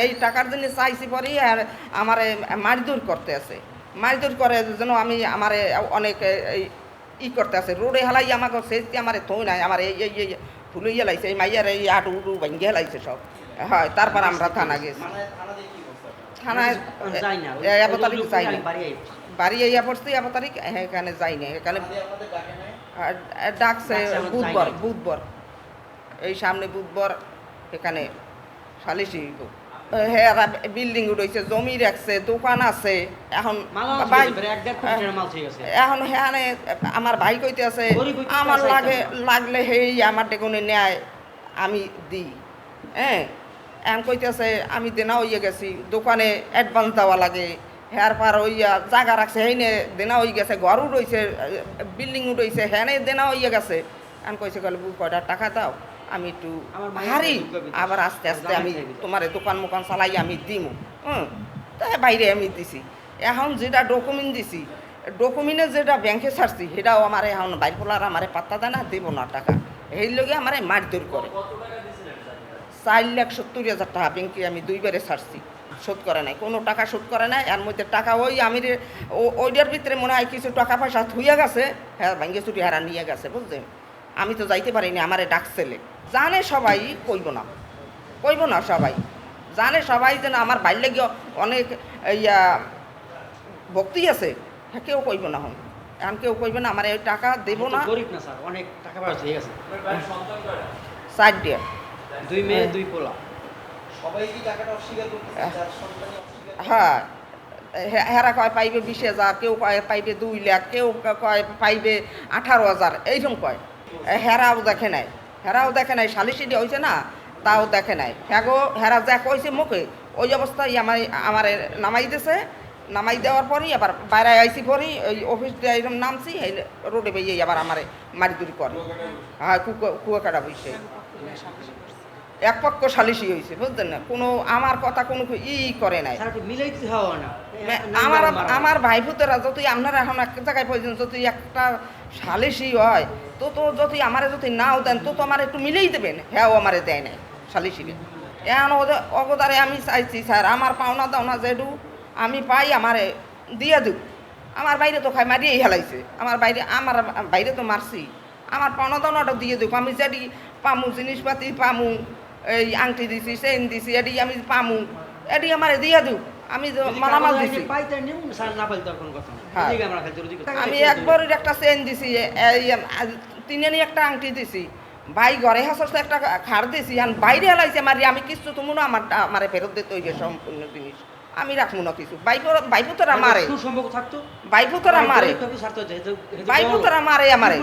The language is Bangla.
এই টাকার জন্য চাইছি পরেই আর আমারে মারধর করতে আছে, মারধর করে যেন আমি আমারে অনেক করতে আছে, রোডে হেলাই আমাকে সেজতে আমারে থই নাই, আমার এই ফুলে হেলাইছে, এই মাইয়ার এই আটু উটু ভেঙে হেলাইছে সব। হয় তারপর আমরা থানা গেছি, থানায় 11 তারিখ যাই না, বাড়ি ইয়া পড়ছি 11 তারিখ, এখানে যাই না, এখানে ডাকছে বুধবার এই সামনে বুধবার এখানে সালিশি। হ্যাঁ বিল্ডিং উঠেছে, জমি রাখছে, দোকান আছে। এখন এখন হ্যাঁ আমার ভাই কইতে আছে আমার লাগলে হেই আমার টেকুনে নেয় আমি দিই। হ্যাঁ এখন কইতেছে আমি দেনা হইয়া গেছি, দোকানে অ্যাডভান্স দেওয়া লাগে, হ্যার পার হইয়া জায়গা রাখছে হেনে দেনা হয়ে গেছে, ঘরও রয়েছে, বিল্ডিং উঠেছে, হ্যাঁ দেনা হইয়া গেছে। এখন কইছে গেলে কয়টা টাকা দাও আমি একটু হারি, আবার আস্তে আস্তে আমি তোমার দোকান মোকান চালাই আমি দিম। তাই বাইরে আমি দিছি। এখন যেটা ডকুমেন্ট দিছি, ডকুমেন্টে যেটা ব্যাংকে ছাড়ছি সেটাও আমার এখন বাইরপোলার আমার পাত্তা দেয় না, দেবো না টাকা, এই লগে আমার মারধর করে। 4,70,000 টাকা ব্যাংকে আমি 2বারে ছাড়ছি, শোধ করে নাই, কোনো টাকা শোধ করে নাই। এর মধ্যে টাকা ওই আমি ওইটার ভিতরে মনে হয় কিছু টাকা পয়সা থুইয়া গেছে, হ্যাঁ ব্যাংকে ছুটি হারা নিয়ে গেছে, বুঝলেন। আমি তো যাইতে পারিনি, আমারে ডাকছেলে জানে সবাই, কইব না সবাই জানে, সবাই যেন আমার বাইরে গিয়ে অনেক ইয়া ভক্তি আছে, হ্যাঁ কেউ কইব না, হন এখন কেউ কইবে না আমার এই টাকা দেবো না। অনেক টাকা পয়সা হয়ে গেছে, 4 দিয়ে 2 মেয়ে 2 পোলা। হ্যাঁ হেরা কয় পাইবে 20,000, কেউ কয় পাইবে 2 লাখ, কেউ কয় পাইবে 18,000, এইরকম কয়। হেরাও দেখে নাই, সালিশিটি হয়েছে না তাও দেখে নাই। হেরা যা কইছে মুখে ওই অবস্থায় আমার নামাই দিয়েছে, নামাই দেওয়ার পরই আবার বাইরে আইসি পরই ওই অফিস দিয়ে এরকম নামছি, এই রোডে বেরিয়ে আবার আমার মারিদুরি করে। হ্যাঁ কুয়াকাটা বইছে, এক পক্ষ সালিশি হয়েছে, বুঝলেন না, কোনো আমার কথা কোনো করে নাই। আমার ভাইফুতেরা যদি আপনারা এখন এক জায়গায় পর্যন্ত যদি একটা সালিশি হয় তো যদি আমারে যদি নাও দেন তো আমার একটু মিলেই দেবেন, হ্যাঁ আমারে দেয় নাই সালিশিকে। এখন ওদের অবদারে আমি চাইছি স্যার আমার পাওনা দাওনা যেটু আমি পাই আমারে দিয়ে দেব। আমার বাইরে তো খায় মারিয়েই হেলাইছে, আমার বাইরে তো মারছি, আমার পাওনা দাওনাটা দিয়ে দেব। আমি যেটি পামু জিনিসপাতি পামু, এই আংটি দিছি, চেন দিছি, এটি আমি পামু, এটি আমারে দিয়ে দেব। আমি মালামাল দিছি, আমি একবার একটা চেন দিছি, 3 একটা আংটি দিছি, ভাই ঘরে হাসছে একটা খাড় দিছি, বাইরে হেলাইছে মারি, আমি কিছু তুমি না আমারে ফেরত দিতে হইবে সম্পূর্ণ জিনিস, আমি রাখবো না কিছু। বাইপুতরা মারে, বাইপুতরা মারে আমারে।